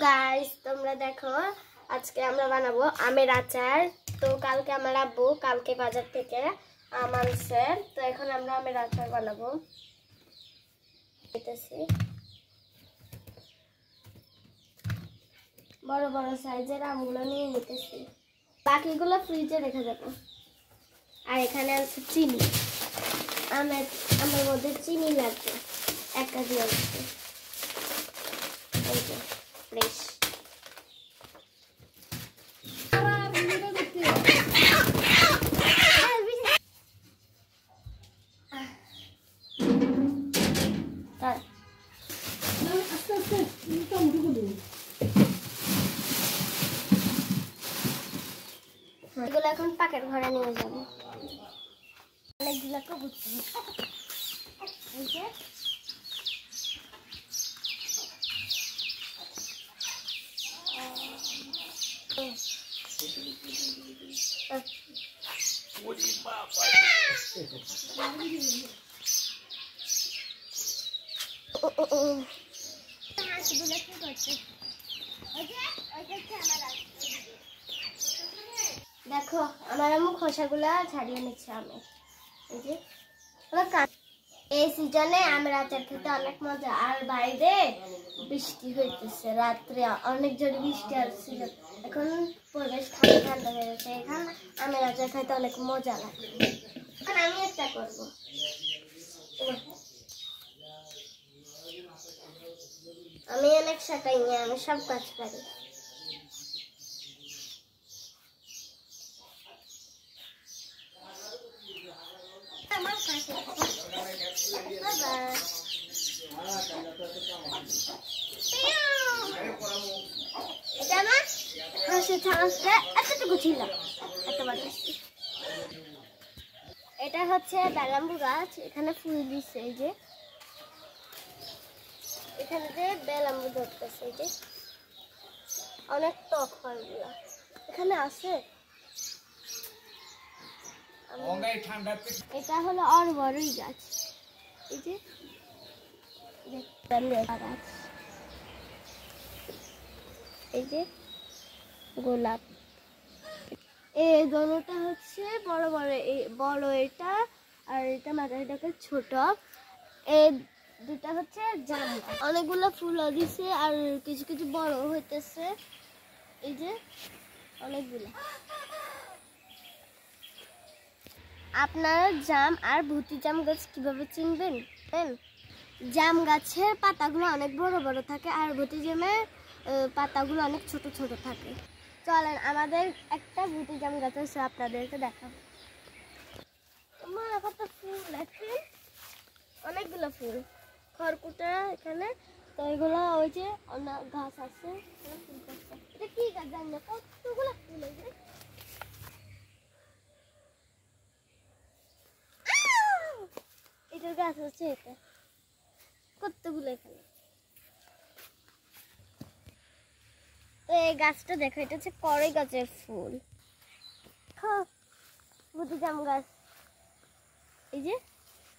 Guys তোমরা দেখো আজকে আমরা বানাবো আমের আচার। তো কালকে আমার আব্বু কালকে বাজার থেকে আম আনছে, তো এখন আমরা আমের আচার বানাবো। বড় বড় সাইজের আমগুলো নিয়ে নিতেছি, বাকিগুলো ফ্রিজে রেখে দেবো। আর এখানে আছে চিনি, আমের মধ্যে চিনি লাগবে 1 কেজি আছে, ফ্রেশ। এগুলো এখন পাকের ঘরে নিয়ে যাবো। অনেকগুলোকে বুঝতে দেখো আমার আম্মু খোসাগুলা ছাড়িয়ে নিচ্ছে আমি। এই সিজনে আমের আচার খেতে অনেক মজা। আর বাইরে বৃষ্টি হইতেছে, রাত্রে অনেক জোরে বৃষ্টি আসছে, এখন পরিবেশ ঠান্ডা ঠান্ডা হয়ে গেছে। এখানে আমের আচার খাইতে অনেক মজা লাগে। এখন আমি একটা করবো, আমি অনেক সাটাই নিয়ে আমি সব কাজ পারি। এটা হচ্ছে বেলাম্বু গাছ, এখানে ফুল দিচ্ছে। এই যে এখানে যে বেলাম্বু ধরতেছে, এই যে অনেক টক ফলগুলো এখানে আছে। এটা হলো অরবরই গাছ, এই যে গাছ, এই যে গোলাপ। এই দোনোটা হচ্ছে বড় বড়, বড় এটা আর এটা মাথাটাকে ছোট। এই দুটা হচ্ছে জাম। অনেকগুলো ফুল দিছে আর কিছু কিছু বড় হইতেছে, এই যে অনেকগুলো। আপনারা জাম আর ভুতি জাম গাছ কিভাবে চিনবেন? জাম গাছের পাতাগুলো অনেক বড় বড় থাকে আর ভুতি জামের পাতাগুলো অনেক ছোট ছোট থাকে। চলেন আমাদের একটা ভুতি জাম গাছ আছে, আপনাদেরকে দেখাবো। কত ফুল আছে, অনেকগুলো ফুল, খড়কুটা এখানে। তো এগুলো ওই যে গাছ আছে, এটা কি গাছ জানি না, কতগুলো ফুল আছে। এটার গাছ হচ্ছে এটা, কতগুলো এখানে। তো এই গাছটা দেখো, এটা হচ্ছে কড়ই গাছের ফুল, ভুতি জাম গাছ। এই যে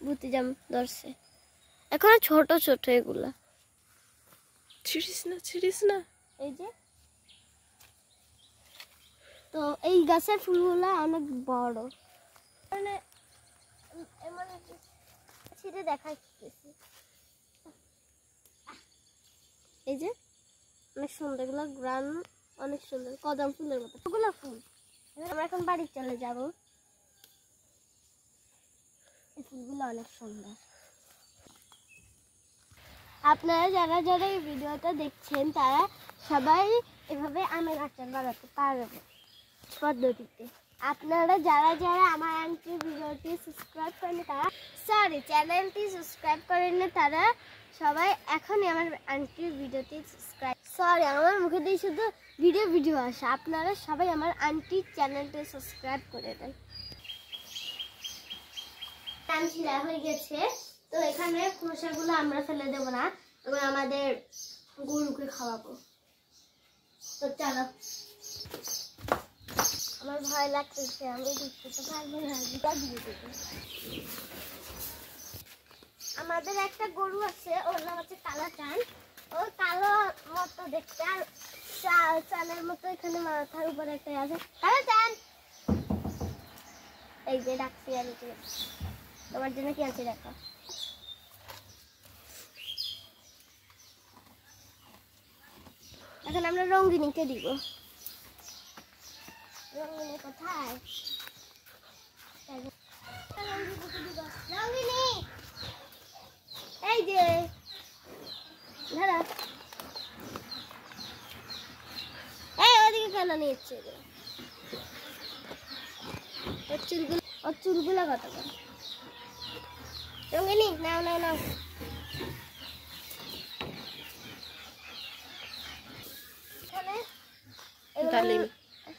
ভুতি জাম ধরছে, এখন ছোট ছোট এগুলা, ছিড়িস না। এই যে তো এই গাছের ফুলগুলা অনেক বড়, মানে ছিঁড়ে দেখাচ্ছি। এই যে অনেক সুন্দর, এগুলো গ্রান অনেক সুন্দর, কদম ফুলের মতো ওগুলো ফুল। আমরা এখন বাড়ি চলে যাব। এই ফুলগুলো অনেক সুন্দর। আপনারা যারা যারা এই ভিডিওটা দেখছেন তারা সবাই এভাবে আমের আচার বানাতে পারবে পদ্ধতিতে। আপনারা যারা যারা আমার আন্টির ভিডিওটি সাবস্ক্রাইব করেন তারা, চ্যানেলটি সাবস্ক্রাইব করেন না তারা সবাই এখনই আমার আন্টির ভিডিওটি সাবস্ক্রাইব। আমার মুখে দিয়ে শুধু ভিডিও আসে। আপনারা সবাই আমার আন্টির চ্যানেলটি সাবস্ক্রাইব করে দেন। টান ছিঁড়া হয়ে গেছে, তো এখানে খোসাগুলো আমরা ফেলে দেবো না, এবং আমাদের গরুকে খাওয়াবো। তো চলো, আমার ভয় লাগতেছে, আমি দেখতে পারবো না, দিয়ে দেবো। আমাদের একটা গরু আছে, ওর নাম হচ্ছে কালাচান। ও কালো মতো দেখতে, আর চালের মতো এখানে মাথার উপরে একটা আছে। কালো চান, এই যে ডাকছি আমি, তোমার জন্য কি আছে দেখো। এখন আমরা রঙ্গিনীকে দিব। রঙ্গিনী কোথায়? রঙ্গিনী এই যে ধরো, এই ওদিকে কেন নিচ্ছে? ওর চুলগুলো কত করে? রঙ্গিনী নাও নাও নাও। ডালিম।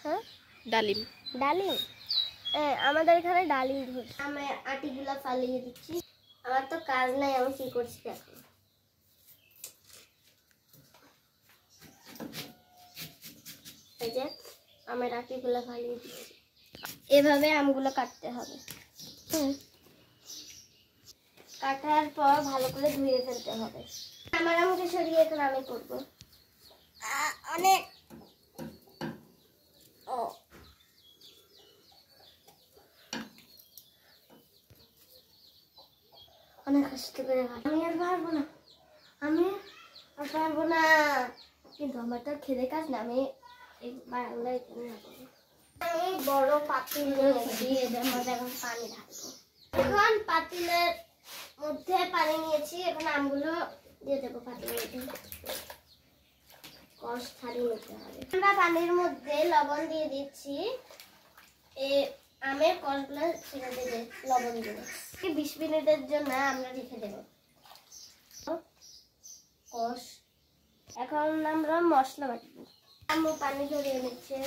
হ্যাঁ ডালিম। ডালিম, আমাদের এখানে ডালিম ধরছে। আমি আটিগুলা ফালিয়ে দিচ্ছি। আমার তো কাজ নাই, আমি কি করছি দেখো। এই যে আমার আটিগুলা ফালিয়ে দিচ্ছি। এভাবে আমগুলো কাটতে হবে। কাটার পর ভালো করে ধুয়ে ফেলতে হবে। আমার আমকে সরিয়ে এখন আমি করবো। অনেক অনেক কষ্ট করে আমি আর পারবো না, আমি আর পারবো না। কিন্তু আমার তো খেতে কাজ না, আমি বড় পাতিল নিয়েছি, এটার মধ্যে এখন পানি ঢালবো। এখন পাতিলের মধ্যে পানি নিয়েছি, এখন আমগুলো দিয়ে দেবো পাতিলের মধ্যে। কষ ছাড়িয়ে নিতে হবে। আমরা পানির মধ্যে লবণ দিয়ে দিচ্ছি। আমের কষগুলো ছেড়ে দেবে লবণ দিয়ে। 20 মিনিটের জন্য আমরা রেখে দেব কষ। এখন আমরা মশলা বাটব। আম্মু পানি ঝরিয়ে নিচ্ছে।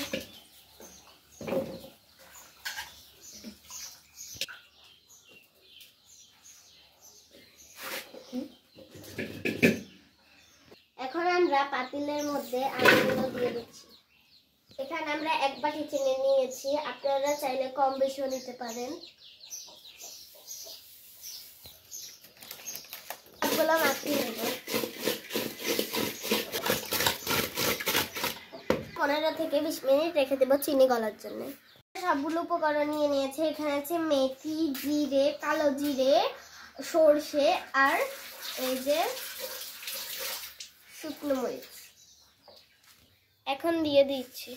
এখন আমরা পাতিলের মধ্যে আমগুলো দিয়ে দিচ্ছি। এখানে আমরা 1 বাটি চিনি নিয়েছি, আপনারা চাইলে কম বেশিও নিতে পারেন। সবগুলো মাখিয়ে নেব। 15 থেকে 20 মিনিট রেখে দেব চিনি গলার জন্য। সবগুলো উপকরণ নিয়ে নিয়েছে। এখানে আছে মেথি, জিরে, কালো জিরে, সরষে আর এই যে শুকনো মরিচ। এখন দিয়ে দিচ্ছি।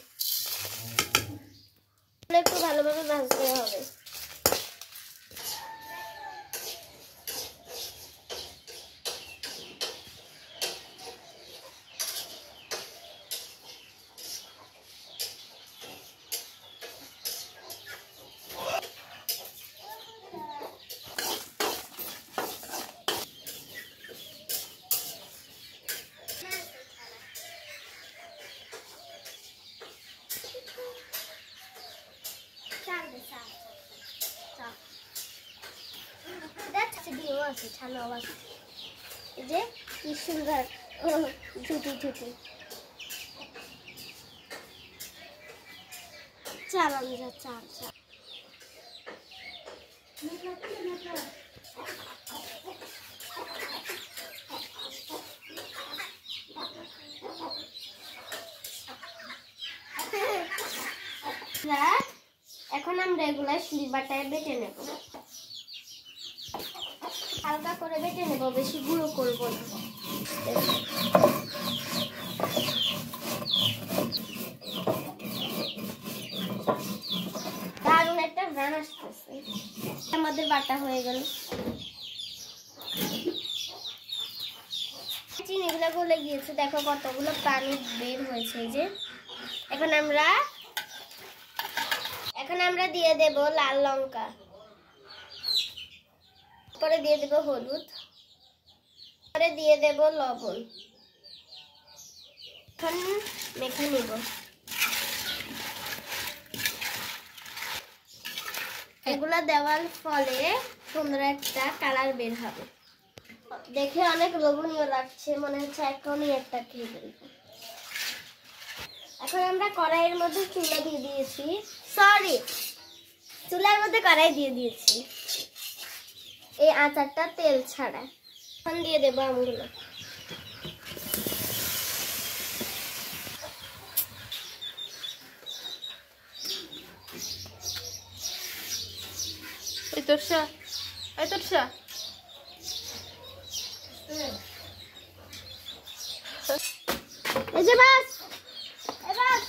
একটু ভালোভাবে ভাজতে হবে। যে কি সুন্দর ঝুটি ঝুটি চালান যা চাল চাল। এখন আমরা এগুলা শিলবাটায় বেটে নেব। হালকা করে বেটে নেব, বেশি গুঁড়ো করব না। দারুণ একটা ঘ্রাণ আসতেছে। আমাদের বাটা হয়ে গেল। চিনিগুলো গলে গিয়েছে, দেখো কতগুলো পানি বের হয়েছে। এই যে এখন আমরা দিয়ে দেব লাল লঙ্কা, পরে দিয়ে দেব হলুদ, পরে দিয়ে দেব লবণ। এখন মেখে নিব। এগুলা দেওয়ার ফলে সুন্দর একটা কালার বের হবে। দেখে অনেক লোভনীয় লাগছে, মনে হচ্ছে এখনই একটা খেয়ে ফেলবো। এখন আমরা কড়াইয়ের মধ্যে চুলা দিয়ে দিয়েছি, চুলার মধ্যে কড়াই দিয়ে দিয়েছি। এই আচারটা তেল ছাড়া। এখন দিয়ে দেবো আমগুলো। তোরসা এই তোরসা এই যে বাস এবার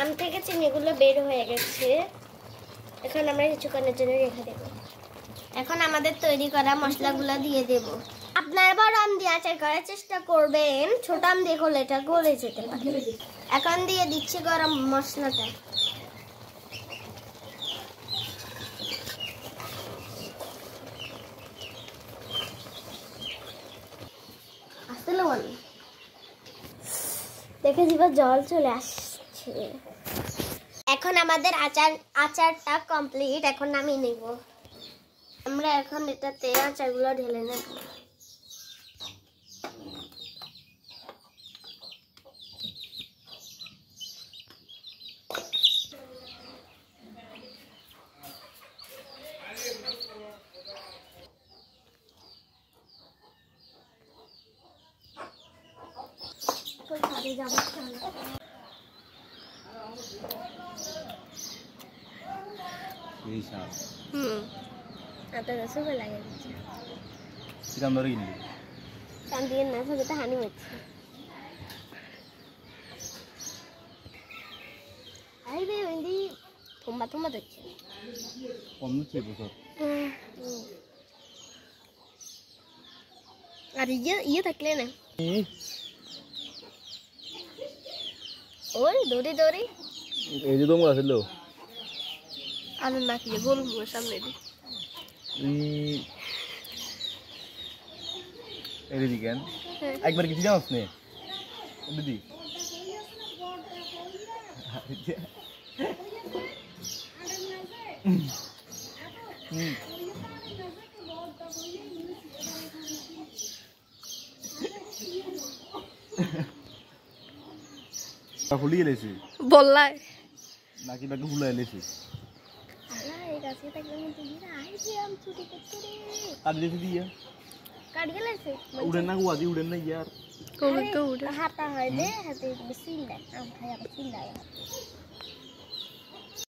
আম থেকে চিনিগুলো বের হয়ে গেছে। এখন আমরা কিছুক্ষণের জন্য রেখে দেব। এখন আমাদের তৈরি করা মশলাগুলো দিয়ে দেব। আপনারা বড় আম দিয়ে আচার করার চেষ্টা করবেন, ছোট আম দিয়ে করলে এটা গলে যেতে পারে। এখন দিয়ে দিচ্ছি গরম মশলাটা। আসলে দেখে জিভে জল চলে আসছে। এখন আমাদের আচারটা কমপ্লিট। এখন নামিয়ে নেব। আমরা এখন এটাতে আচারগুলো ঢেলে নেব। আপনার কাছে ভালো লাগে কান্দিয়ে না সবটা হানি হচ্ছে। আরে ওই থম্বা থম্বা দেখছে আর ইয়ে থাকলে না ওই দৌড়ি দৌড়ি এই যে তোমরা ছিল আর না কি গোল সামনে দি এই দিকে একবার কিছু জানাস নে দিদি ফুলিয়ে লেছি বললাই নাকি ব্যাগে ফুলাই লেছি এই গাছে থাকলে আমি তুই না আইছি আম ছুটি করতে রে আর লেছি দিয়া কাট গেলেছে উড়েন না গুয়াদি উড়েন না ইয়ার কোন তো উড়ে হাতা হয় দে হাতে বেশি লাগে আম খাই আবার চিল্লায়